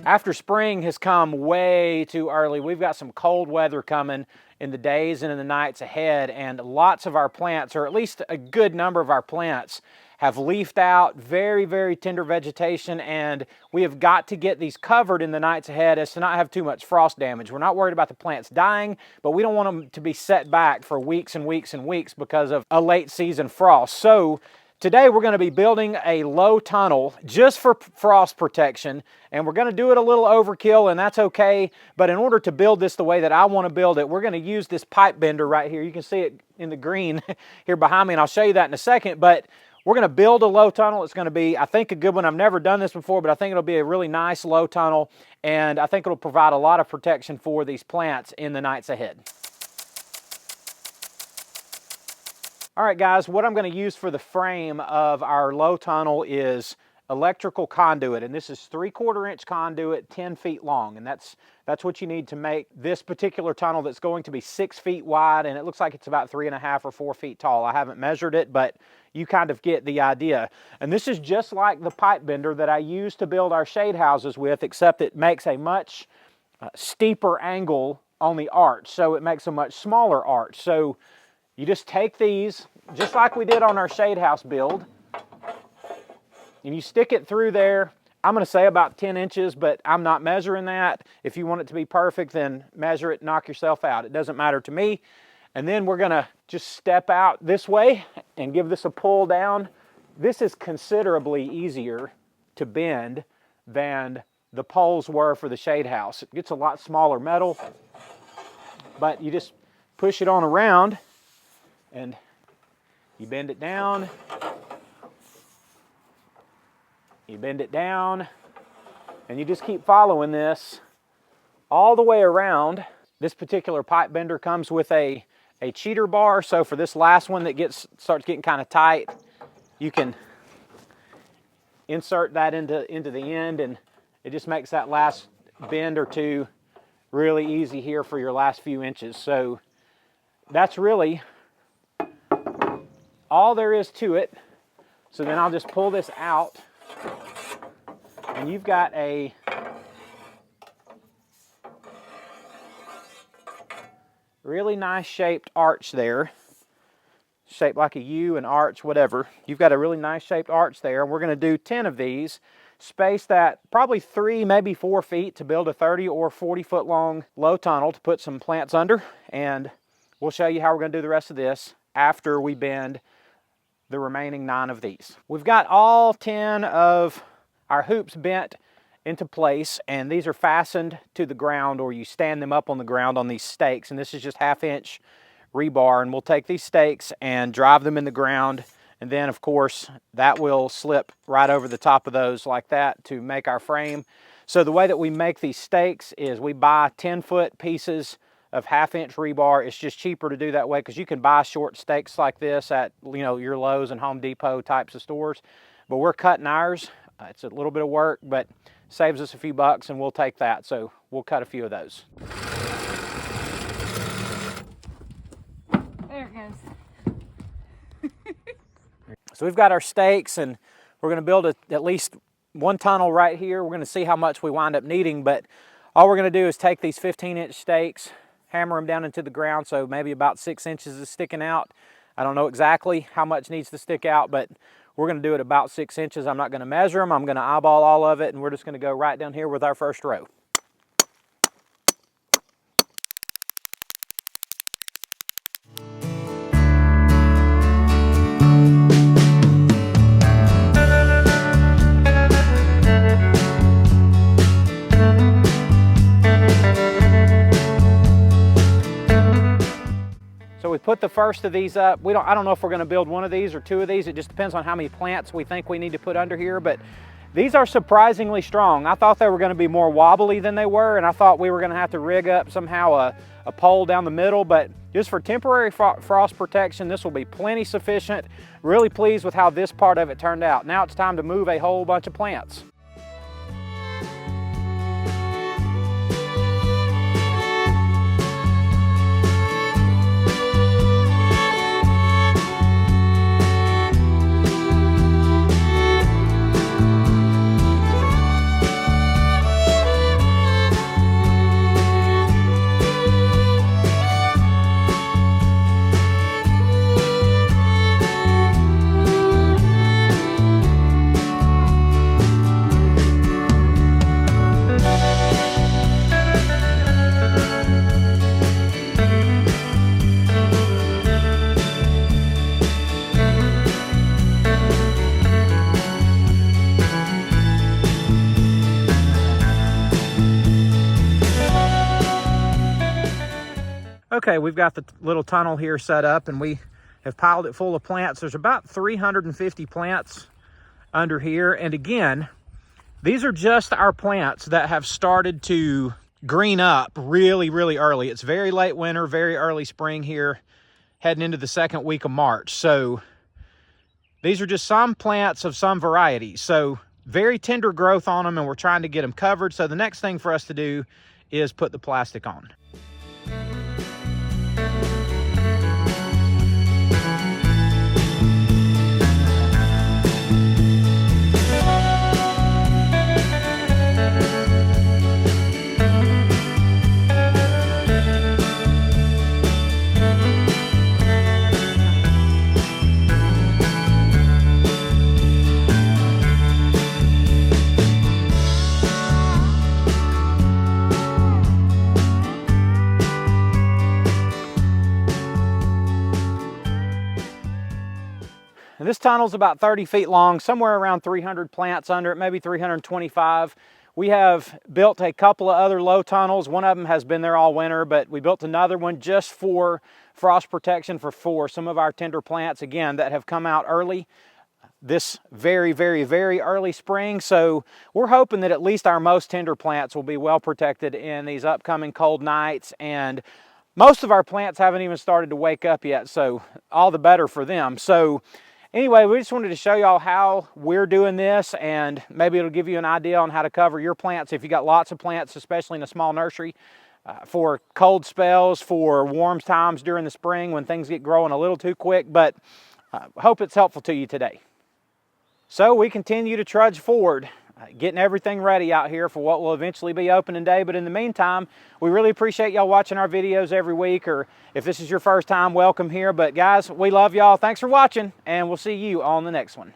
After spring has come way too early, we've got some cold weather coming in the days and in the nights ahead, and lots of our plants, or at least a good number of our plants, have leafed out, very, very tender vegetation, and we have got to get these covered in the nights ahead as to not have too much frost damage. We're not worried about the plants dying, but we don't want them to be set back for weeks and weeks and weeks because of a late season frost. So today we're going to be building a low tunnel just for frost protection, and we're going to do it a little overkill, and that's okay. But in order to build this the way that I want to build it, we're going to use this pipe bender right here. You can see it in the green here behind me, and I'll show you that in a second. But we're going to build a low tunnel. It's going to be, I think, a good one. I've never done this before, but I think it'll be a really nice low tunnel, and I think it'll provide a lot of protection for these plants in the nights ahead. All right, guys, what I'm going to use for the frame of our low tunnel is electrical conduit, and this is 3/4 inch conduit, 10 feet long, and that's what you need to make this particular tunnel that's going to be 6 feet wide, and it looks like it's about 3.5 or 4 feet tall. I haven't measured it, but you kind of get the idea. And this is just like the pipe bender that I use to build our shade houses with, except it makes a much steeper angle on the arch, so it makes a much smaller arch. So you just take these, just like we did on our shade house build, and you stick it through there. I'm going to say about 10 inches, but I'm not measuring that. If you want it to be perfect, then measure it, knock yourself out. It doesn't matter to me. And then we're going to just step out this way and give this a pull down. This is considerably easier to bend than the poles were for the shade house. It gets a lot smaller metal, but you just push it on around and you bend it down, you bend it down, and you just keep following this all the way around. This particular pipe bender comes with a cheater bar, so for this last one that starts getting kind of tight, you can insert that into the end, and it just makes that last bend or two really easy here for your last few inches. So that's really all there is to it. So then I'll just pull this out, and you've got a really nice shaped arch there, shaped like a U, an arch, whatever. You've got a really nice shaped arch there, and we're going to do 10 of these, spaced at probably 3, maybe 4 feet to build a 30 or 40 foot long low tunnel to put some plants under. And we'll show you how we're going to do the rest of this after we bend the remaining 9 of these. We've got all 10 of our hoops bent into place, and these are fastened to the ground, or you stand them up on the ground on these stakes, and this is just 1/2 inch rebar, and we'll take these stakes and drive them in the ground, and then of course that will slip right over the top of those like that to make our frame. So the way that we make these stakes is we buy 10-foot pieces of 1/2 inch rebar. It's just cheaper to do that way because you can buy short stakes like this at, you know, your Lowe's and Home Depot types of stores, but we're cutting ours. It's a little bit of work, but saves us a few bucks, and we'll take that. So we'll cut a few of those. There it goes. So we've got our stakes, and we're going to build at least one tunnel right here. We're going to see how much we wind up needing, but all we're going to do is take these 15-inch stakes, hammer them down into the ground, so maybe about 6 inches is sticking out. I don't know exactly how much needs to stick out, but we're going to do it about 6 inches. I'm not going to measure them. I'm going to eyeball all of it, and we're just going to go right down here with our first row. So we put the first of these up. I don't know if we're going to build one of these or 2 of these. It just depends on how many plants we think we need to put under here, but these are surprisingly strong. I thought they were going to be more wobbly than they were, and I thought we were going to have to rig up somehow a pole down the middle, but just for temporary frost protection, this will be plenty sufficient. Really pleased with how this part of it turned out. Now it's time to move a whole bunch of plants. Okay, we've got the little tunnel here set up and we have piled it full of plants. There's about 350 plants under here. And again, these are just our plants that have started to green up really, really early. It's very late winter, very early spring here, heading into the second week of March. So these are just some plants of some varieties. So very tender growth on them, and we're trying to get them covered. So the next thing for us to do is put the plastic on. And this tunnel's about 30 feet long, somewhere around 300 plants under it, maybe 325. We have built a couple of other low tunnels. One of them has been there all winter, but we built another one just for frost protection for some of our tender plants, again, that have come out early this very, very, very early spring. So we're hoping that at least our most tender plants will be well protected in these upcoming cold nights. And most of our plants haven't even started to wake up yet, so all the better for them. So anyway, we just wanted to show y'all how we're doing this, and maybe it'll give you an idea on how to cover your plants if you got lots of plants, especially in a small nursery, for cold spells, for warm times during the spring when things get growing a little too quick. But hope it's helpful to you today. So we continue to trudge forward, getting everything ready out here for what will eventually be opening day. But in the meantime, we really appreciate y'all watching our videos every week, or if this is your first time, welcome here. But guys, we love y'all. Thanks for watching, and we'll see you on the next one.